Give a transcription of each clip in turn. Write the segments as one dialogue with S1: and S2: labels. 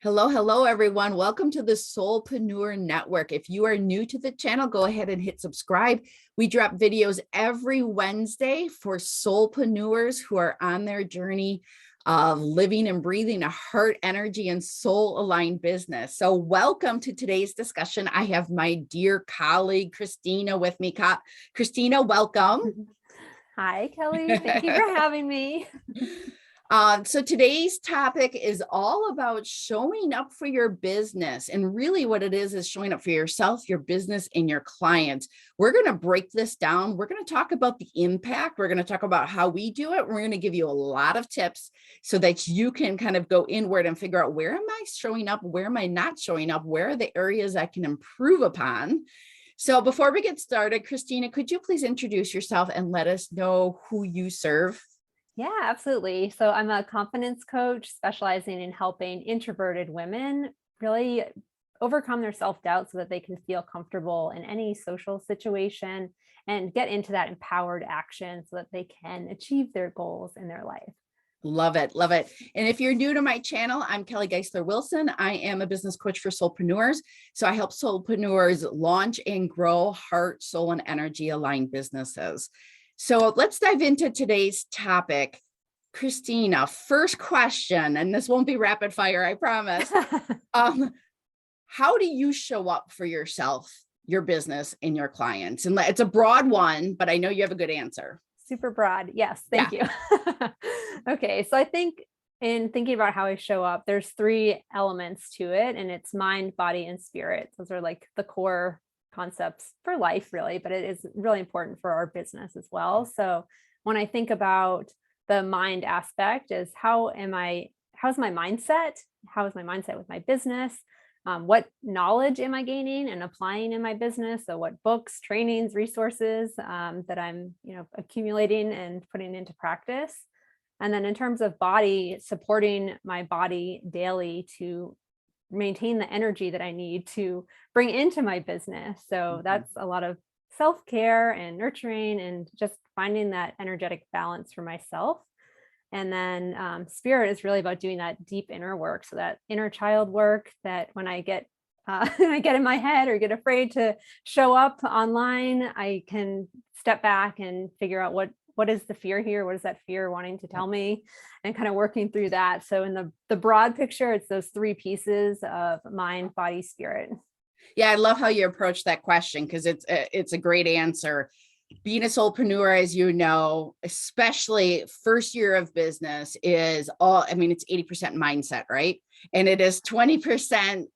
S1: Hello, hello, everyone. Welcome to the Solepreneur Network. If you are new to the channel, go ahead and hit subscribe. We drop videos every Wednesday for soulpreneurs who are on their journey of living and breathing a heart, energy, and soul-aligned business. So welcome to today's discussion. I have my dear colleague, Christina, with me. Christina, welcome.
S2: Hi, Kelly. Thank you for having me.
S1: So today's topic is all about showing up for your business. And really what it is showing up for yourself, your business, and your clients. We're going to break this down. We're going to talk about the impact. We're going to talk about how we do it. We're going to give you a lot of tips so that you can kind of go inward and figure out, where am I showing up? Where am I not showing up? Where are the areas I can improve upon? So before we get started, Christina, could you please introduce yourself and let us know who you serve?
S2: Yeah, absolutely. So I'm a confidence coach specializing in helping introverted women really overcome their self-doubt so that they can feel comfortable in any social situation and get into that empowered action so that they can achieve their goals in their life.
S1: Love it. Love it. And if you're new to my channel, I'm Kelly Geisler-Wilson. I am a business coach for soulpreneurs. So I help soulpreneurs launch and grow heart, soul, and energy aligned businesses. So let's dive into today's topic. Christina, first question, and this won't be rapid fire, I promise. How do you show up for yourself, your business, and your clients? And it's a broad one, but I know you have a good answer.
S2: Super broad. Yes. Thank you. Okay. So I think in thinking about how I show up, there's three elements to it, and it's mind, body, and spirit. Those are like the core concepts for life, really, but it is really important for our business as well. So when I think about the mind aspect, is how's my mindset? How is my mindset with my business? What knowledge am I gaining and applying in my business? So what books, trainings, resources that I'm, accumulating and putting into practice. And then in terms of body, supporting my body daily to maintain the energy that I need to bring into my business. So that's a lot of self-care and nurturing and just finding that energetic balance for myself. And then spirit is really about doing that deep inner work. So that inner child work that when I get in my head or get afraid to show up online, I can step back and figure out what is the fear here? What is that fear wanting to tell me? And kind of working through that. So in the broad picture, it's those three pieces of mind, body, spirit.
S1: Yeah, I love how you approach that question because it's a great answer. Being a soulpreneur, as you know, especially first year of business it's 80% mindset, right? And it is 20%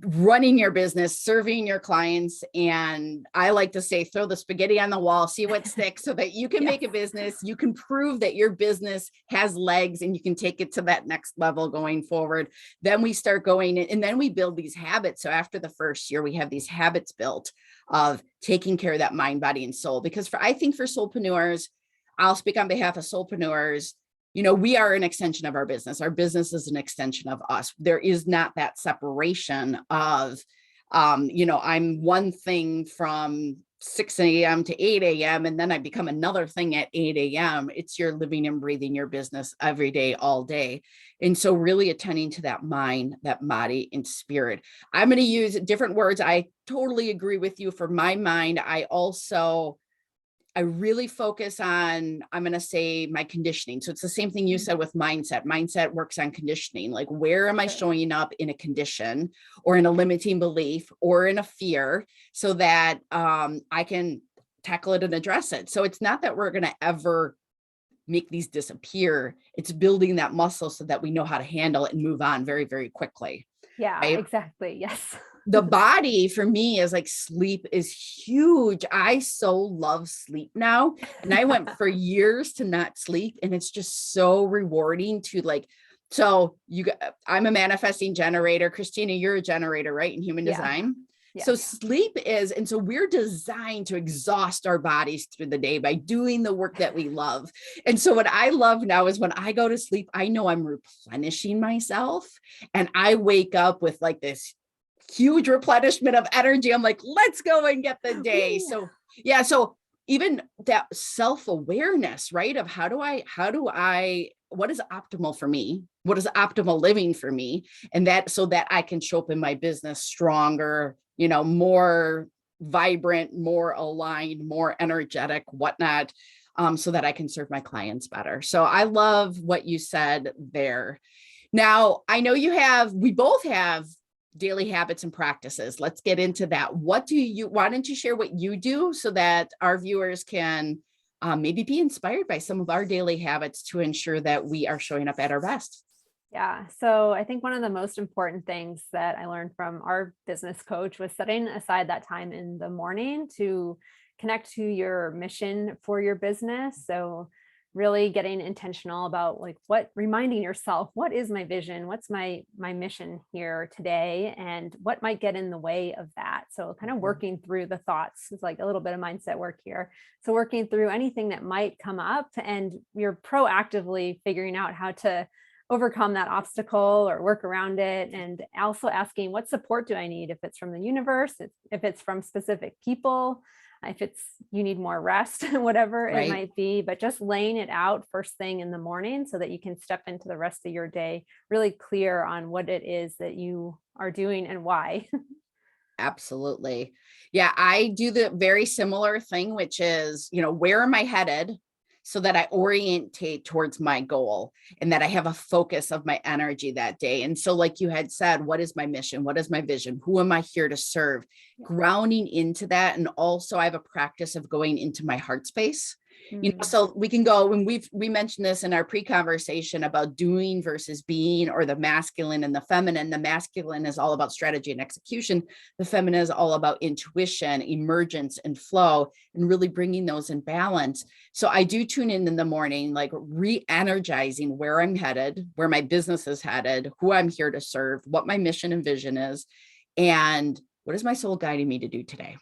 S1: running your business, serving your clients. And I like to say, throw the spaghetti on the wall, see what sticks so that you can make a business. You can prove that your business has legs and you can take it to that next level going forward. Then we start going in, and then we build these habits. So after the first year, we have these habits built of taking care of that mind, body, and soul. Because I think for soulpreneurs, I'll speak on behalf of soulpreneurs, we are an extension of our business. Our business is an extension of us. There is not that separation of, I'm one thing from 6 a.m. to 8 a.m. and then I become another thing at 8 a.m. It's you're living and breathing your business every day, all day. And so really attending to that mind, that body, and spirit. I'm going to use different words. I totally agree with you. For my mind, I really focus on, I'm going to say, my conditioning. So it's the same thing you said with mindset. Mindset works on conditioning. Like, where am I showing up in a condition or in a limiting belief or in a fear so that I can tackle it and address it. So it's not that we're going to ever make these disappear. It's building that muscle so that we know how to handle it and move on very, very quickly.
S2: Yeah,
S1: right?
S2: Exactly. Yes.
S1: The body for me is like, sleep is huge. I so love sleep now. And I went for years to not sleep. And it's just so rewarding to I'm a manifesting generator. Christina, you're a generator, right? In human design. Yeah. So sleep is, and so we're designed to exhaust our bodies through the day by doing the work that we love. And so what I love now is when I go to sleep, I know I'm replenishing myself and I wake up with like this huge replenishment of energy. I'm like, let's go and get the day. So even that self-awareness, right? Of how do I what is optimal for me? What is optimal living for me? And that, so that I can show up in my business stronger, more vibrant, more aligned, more energetic, whatnot, so that I can serve my clients better. So I love what you said there. Now, I know we both have daily habits and practices. Let's get into that. Why don't you share what you do so that our viewers can maybe be inspired by some of our daily habits to ensure that we are showing up at our best?
S2: Yeah. So I think one of the most important things that I learned from our business coach was setting aside that time in the morning to connect to your mission for your business. So really getting intentional about reminding yourself, what is my vision? What's my mission here today? And what might get in the way of that? So kind of working through the thoughts is like a little bit of mindset work here. So working through anything that might come up, and you're proactively figuring out how to overcome that obstacle or work around it. And also asking, what support do I need? If it's from the universe, if it's from specific people, if you need more rest, whatever it might be, but just laying it out first thing in the morning so that you can step into the rest of your day really clear on what it is that you are doing and why.
S1: Absolutely. Yeah, I do the very similar thing, which is, where am I headed? So that I orientate towards my goal and that I have a focus of my energy that day. And so, like you had said, what is my mission? What is my vision? Who am I here to serve? Grounding into that. And also I have a practice of going into my heart space. So we can go, when we mentioned this in our pre-conversation about doing versus being, or the masculine and the feminine. The masculine is all about strategy and execution. The feminine is all about intuition, emergence, and flow, and really bringing those in balance. So I do tune in the morning, like re-energizing where I'm headed, where my business is headed, who I'm here to serve, what my mission and vision is, and what is my soul guiding me to do today?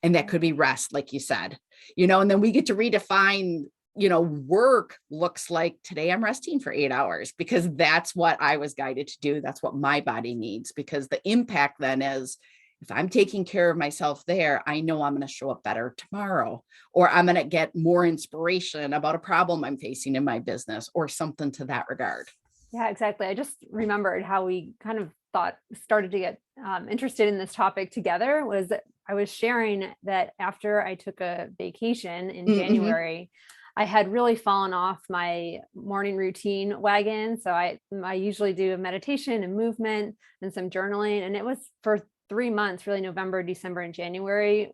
S1: And that could be rest, like you said, and then we get to redefine, work looks like today I'm resting for 8 hours because that's what I was guided to do. That's what my body needs, because the impact then is, if I'm taking care of myself there, I know I'm going to show up better tomorrow, or I'm going to get more inspiration about a problem I'm facing in my business or something to that regard.
S2: Yeah, exactly. I just remembered how we kind of started to get interested in this topic together. Was that I was sharing that after I took a vacation in January, I had really fallen off my morning routine wagon. So I usually do a meditation and movement and some journaling, and it was for 3 months, really November, December, and January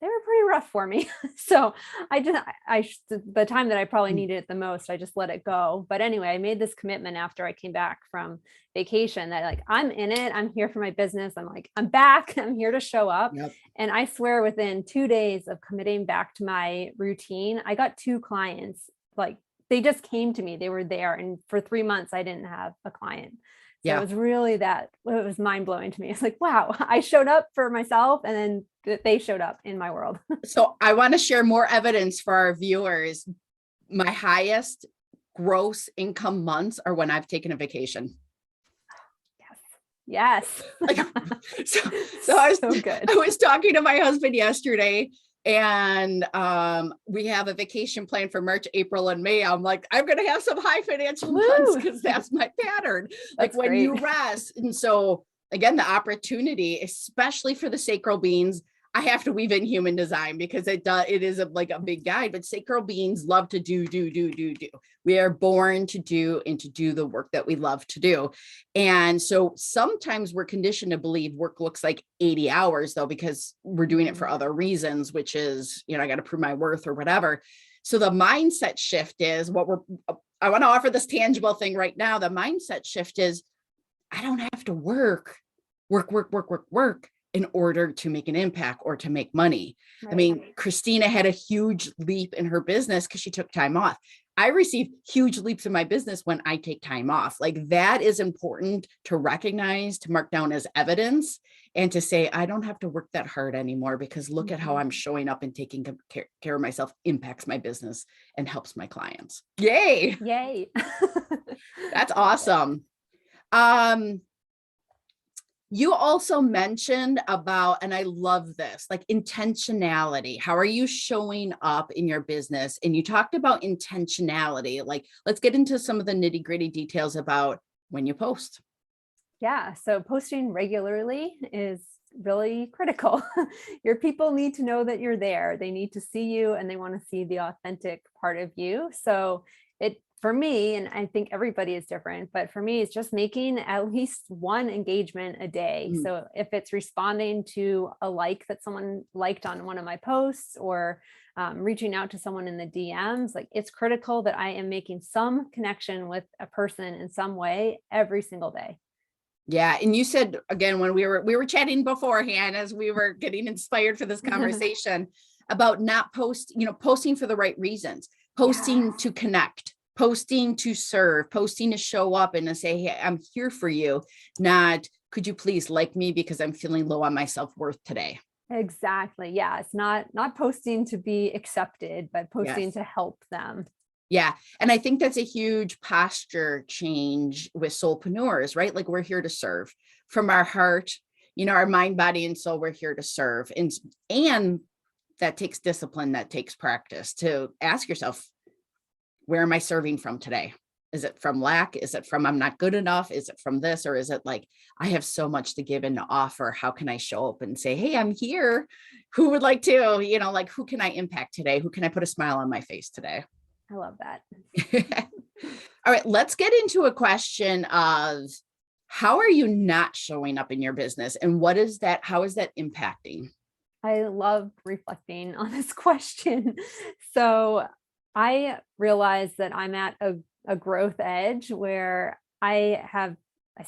S2: they were pretty rough for me. So the time that I probably needed it the most, I just let it go. But anyway, I made this commitment after I came back from vacation that I'm in it. I'm here for my business. I'm back. I'm here to show up.
S1: Yep.
S2: And I swear within 2 days of committing back to my routine, I got 2 clients. They just came to me. They were there. And for 3 months, I didn't have a client. So it was really it was mind blowing to me. It's like, wow, I showed up for myself and then they showed up in my world.
S1: So I want to share more evidence for our viewers. My highest gross income months are when I've taken a vacation.
S2: Yes.
S1: So I was so good. I was talking to my husband yesterday, and we have a vacation plan for March, April, and May. I'm like, I'm going to have some high financial months because that's my pattern. Like when you rest. And so again, the opportunity, especially for the sacral beings, I have to weave in human design because it is like a big guide, but sacral beings love to do. We are born to do and to do the work that we love to do. And so sometimes we're conditioned to believe work looks like 80 hours though, because we're doing it for other reasons, which is, I got to prove my worth or whatever. So the mindset shift is I want to offer this tangible thing right now. The mindset shift is, I don't have to work in order to make an impact or to make money. Right. I mean, Christina had a huge leap in her business because she took time off. I receive huge leaps in my business when I take time off. Like that is important to recognize, to mark down as evidence, and to say, I don't have to work that hard anymore because look at how I'm showing up and taking care of myself impacts my business and helps my clients. Yay.
S2: Yay.
S1: That's awesome. You also mentioned about, and I love this, like intentionality. How are you showing up in your business? And you talked about intentionality. Like, let's get into some of the nitty gritty details about when you post.
S2: Yeah, so posting regularly is really critical. Your people need to know that you're there. They need to see you and they want to see the authentic part of you. So it for me, and I think everybody is different, but for me, it's just making at least one engagement a day.
S1: Mm.
S2: So if it's responding to a like that someone liked on one of my posts or reaching out to someone in the DMs, like it's critical that I am making some connection with a person in some way every single day.
S1: Yeah. And you said again, when we were chatting beforehand, as we were getting inspired for this conversation about not posting for the right reasons, posting
S2: Yes.
S1: to connect, posting to serve, posting to show up and to say, hey, I'm here for you. Not, could you please like me because I'm feeling low on my self-worth today.
S2: Exactly. Yeah. It's not posting to be accepted, but posting
S1: Yes.
S2: to help them.
S1: Yeah. And I think that's a huge posture change with soulpreneurs, right? Like we're here to serve from our heart, our mind, body, and soul, we're here to serve. And that takes discipline, that takes practice to ask yourself, where am I serving from today? Is it from lack? Is it from I'm not good enough? Is it from this? Or is it like, I have so much to give and to offer. How can I show up and say, hey, I'm here. Who would like to, like, who can I impact today? Who can I put a smile on my face today?
S2: I love that.
S1: All right, let's get into a question of how are you not showing up in your business and how is that impacting?
S2: I love reflecting on this question. So I realize that I'm at a growth edge where I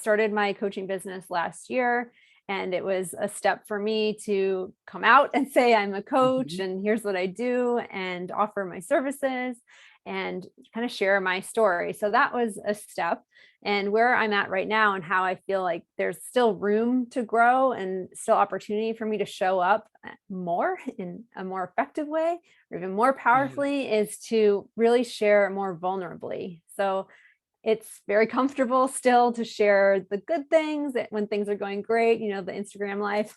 S2: started my coaching business last year. And it was a step for me to come out and say I'm a coach
S1: Mhm.
S2: and here's what I do and offer my services and kind of share my story. So that was a step. And where I'm at right now and how I feel like there's still room to grow and still opportunity for me to show up more in a more effective way or even more
S1: Yeah.
S2: powerfully is to really share more vulnerably. So it's very comfortable still to share the good things when things are going great, the Instagram life.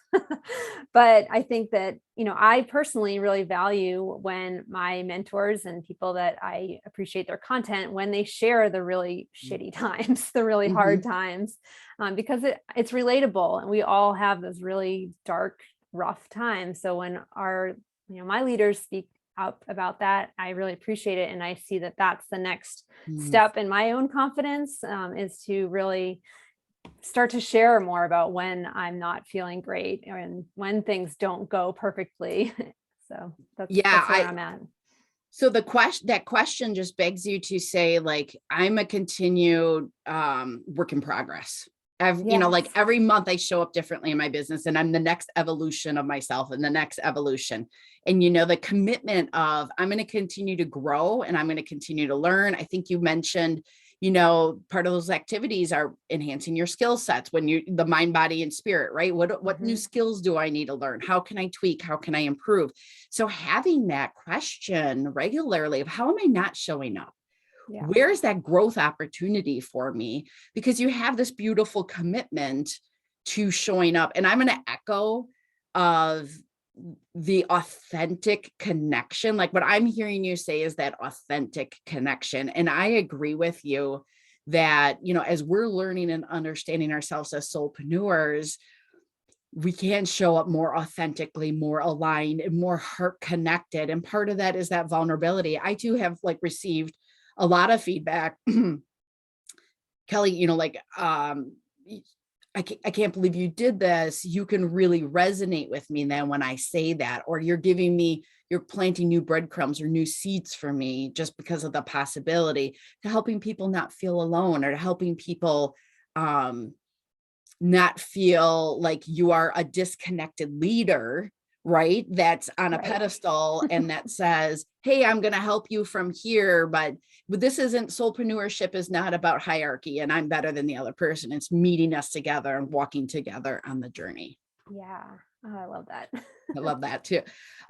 S2: But I think that, I personally really value when my mentors and people that I appreciate their content, when they share the really shitty times, the really hard
S1: Mhm.
S2: times, because it's relatable and we all have those really dark, rough times. So when my leaders speak up about that, I really appreciate it. And I see that that's the next
S1: Mm.
S2: step in my own confidence, is to really start to share more about when I'm not feeling great and when things don't go perfectly. So
S1: Yeah,
S2: that's where I'm at.
S1: so that question just begs you to say, like, I'm a continued work in progress. Like
S2: Yes.
S1: every month I show up differently in my business and I'm the next evolution of myself and the next evolution. And the commitment of I'm going to continue to grow and I'm going to continue to learn. I think you mentioned, part of those activities are enhancing your skill sets when the mind, body, and spirit, right? What new
S2: Mhm.
S1: skills do I need to learn? How can I tweak? How can I improve? So having that question regularly of how am I not showing up?
S2: Yeah.
S1: Where is that growth opportunity for me? Because you have this beautiful commitment to showing up. And I'm going to echo of the authentic connection. Like what I'm hearing you say is that authentic connection. And I agree with you that, as we're learning and understanding ourselves as soulpreneurs, we can show up more authentically, more aligned, and more heart connected. And part of that is that vulnerability. I too have received a lot of feedback. Kelly, I can't believe you did this. You can really resonate with me then when I say that, or you're planting new breadcrumbs or new seeds for me just because of the possibility to helping people not feel alone or to helping people, not feel like you are a disconnected leader, right? That's on a
S2: Right.
S1: pedestal and that says, hey, I'm going to help you from here. But this isn't soulpreneurship is not about hierarchy and I'm better than the other person. It's meeting us together and walking together on the journey.
S2: Yeah. Oh, I love that.
S1: I love that too.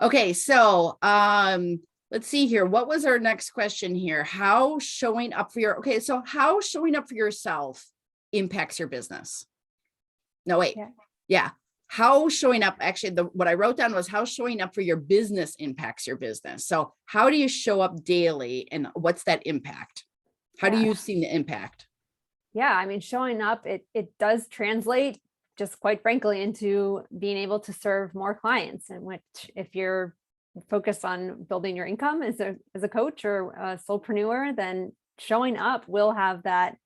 S1: Okay. So, let's see here. What was our next question here? How showing up for yourself impacts your business? No, wait. Yeah. How showing up, actually, what I wrote down was how showing up for your business impacts your business. So how do you show up daily and what's that impact? How do you see the impact?
S2: Yeah. I mean, showing up, it does translate just quite frankly into being able to serve more clients, in which if you're focused on building your income as a coach or a solopreneur, then showing up will have that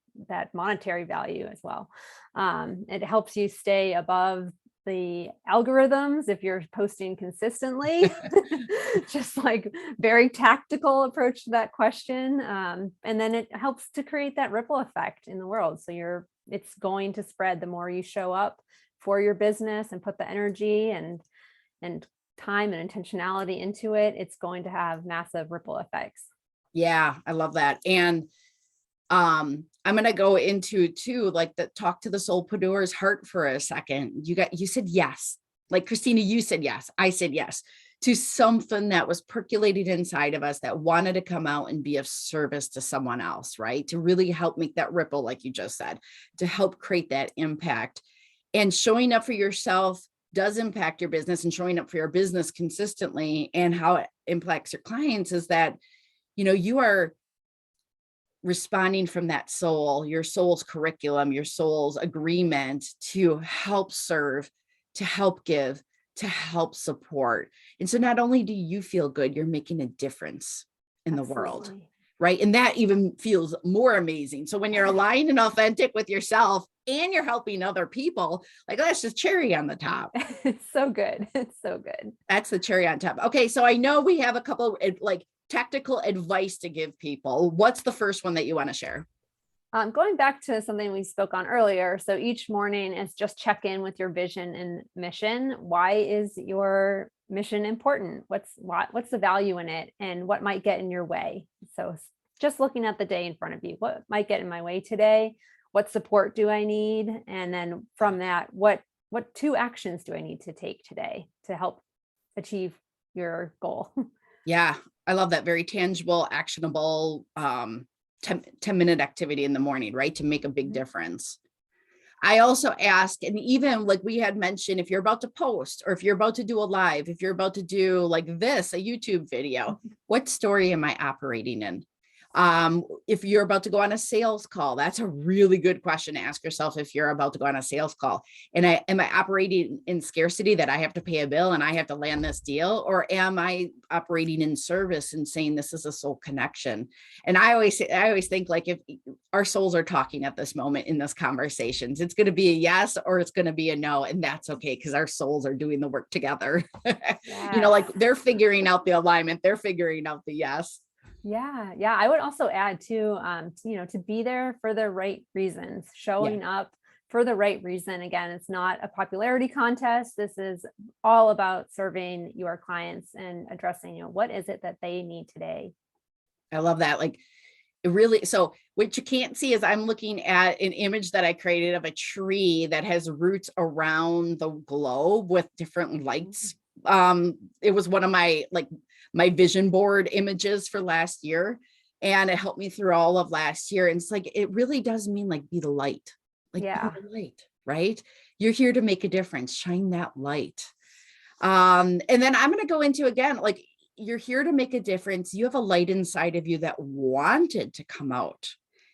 S2: monetary value as well. It helps you stay above the algorithms if you're posting consistently. Just like very tactical approach to that question. And then it helps to create that ripple effect in the world. So it's going to spread the more you show up for your business and put the energy and time and intentionality into it. It's going to have massive ripple effects.
S1: Yeah, I love that. And I'm going to go into too, like talk to the soulpreneur's heart for a second. You said yes. Like Christina, you said yes. I said yes to something that was percolating inside of us that wanted to come out and be of service to someone else, right? To really help make that ripple, like you just said, to help create that impact. And showing up for yourself does impact your business, and showing up for your business consistently and how it impacts your clients is that, you are responding from that soul, your soul's curriculum, your soul's agreement to help serve, to help give, to help support. And so not only do you feel good, you're making a difference in the world, right? And that even feels more amazing. So when you're aligned and authentic with yourself and you're helping other people, like that's just cherry on the top.
S2: It's so good. It's so good.
S1: That's the cherry on top. Okay. So I know we have a couple like tactical advice to give people. What's the first one that you want to share?
S2: Going back to something we spoke on earlier. So each morning is just check in with your vision and mission. Why is your mission important? What's the value in it, and what might get in your way? So just looking at the day in front of you, what might get in my way today? What support do I need? And then from that, what 2 actions do I need to take today to help achieve your goal?
S1: Yeah, I love that. Very tangible, actionable, 10-minute activity in the morning, right? To make a big difference. I also ask, and even like we had mentioned, if you're about to post or if you're about to do a live, if you're about to do like this, a YouTube video, what story am I operating in? If you're about to go on a sales call, that's a really good question to ask yourself. If you're about to go on a sales call, and am I operating in scarcity that I have to pay a bill and I have to land this deal? Or am I operating in service and saying this is a soul connection? And I always think like if our souls are talking at this moment in this conversations, it's going to be a yes or it's going to be a no. And that's okay, because our souls are doing the work together. Yes. Like they're figuring out the alignment, they're figuring out the yes.
S2: Yeah. I would also add too, to be there for the right reasons, showing up for the right reason. Again, it's not a popularity contest. This is all about serving your clients and addressing, what is it that they need today?
S1: I love that. Like it really, so what you can't see is I'm looking at an image that I created of a tree that has roots around the globe with different lights. It was one of my vision board images for last year, and it helped me through all of last year. And it's like, it really does mean like, be the light, be the light, right? You're here to make a difference, shine that light. And then I'm going to go into again, like you're here to make a difference. You have a light inside of you that wanted to come out,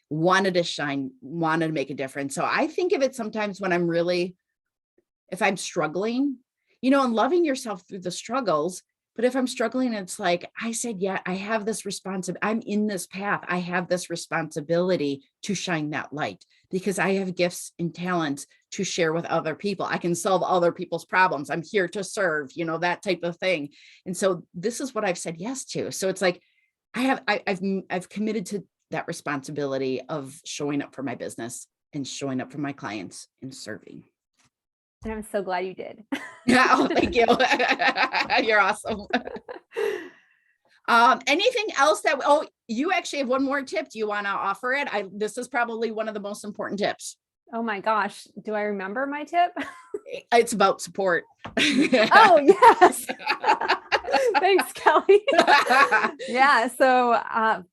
S1: wanted to shine, wanted to make a difference. So I think of it sometimes when if I'm struggling, and loving yourself through the struggles. But if I'm struggling, it's like, I said, yeah, I have this responsibility. I'm in this path. I have this responsibility to shine that light because I have gifts and talents to share with other people. I can solve other people's problems. I'm here to serve, that type of thing. And so this is what I've said yes to. So it's like, I've committed to that responsibility of showing up for my business and showing up for my clients and serving.
S2: And I'm so glad you did.
S1: Oh, thank you. You're awesome. Anything else you actually have one more tip. Do you want to offer it? This is probably one of the most important tips.
S2: Oh my gosh. Do I remember my tip?
S1: It's about support.
S2: Oh, yes. Thanks, Kelly. Yeah. So,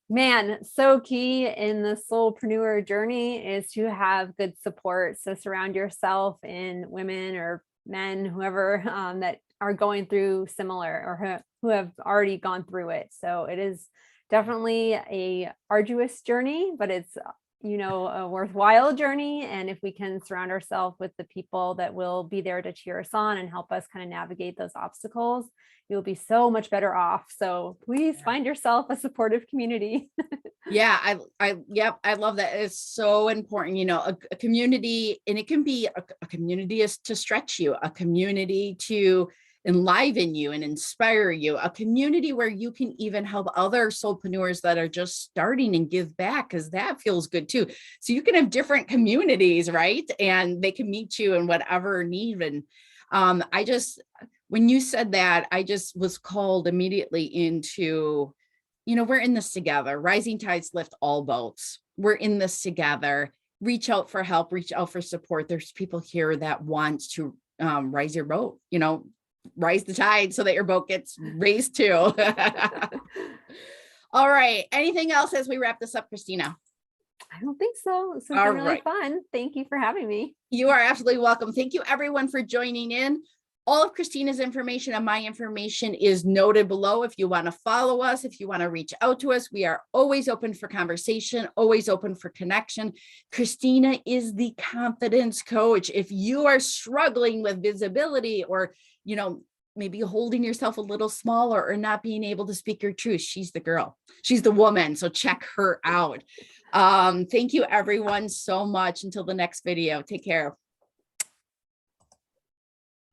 S2: man, so key in the soulpreneur journey is to have good support. So surround yourself in women or men, whoever that are going through similar or who have already gone through it. So it is definitely a arduous journey, but it's a worthwhile journey. And if we can surround ourselves with the people that will be there to cheer us on and help us kind of navigate those obstacles, you'll be so much better off. So please find yourself a supportive community.
S1: Yeah, I love that. It's so important, a community, and it can be a community is to stretch you, a community to enliven you and inspire you, a community where you can even help other soulpreneurs that are just starting and give back, because that feels good too. So you can have different communities, right? And they can meet you in whatever need. And when you said that, I just was called immediately into, we're in this together. Rising tides lift all boats. We're in this together. Reach out for help, reach out for support. There's people here that want to rise your boat, rise the tide so that your boat gets raised too. All right. Anything else as we wrap this up, Christina?
S2: I don't think so. This has been really fun. Thank you for having me.
S1: You are absolutely welcome. Thank you everyone for joining in. All of Christina's information and my information is noted below. If you want to follow us, if you want to reach out to us, we are always open for conversation, always open for connection. Christina is the confidence coach. If you are struggling with visibility or, maybe holding yourself a little smaller or not being able to speak your truth, she's the girl. She's the woman. So check her out. Thank you everyone so much. Until the next video. Take care.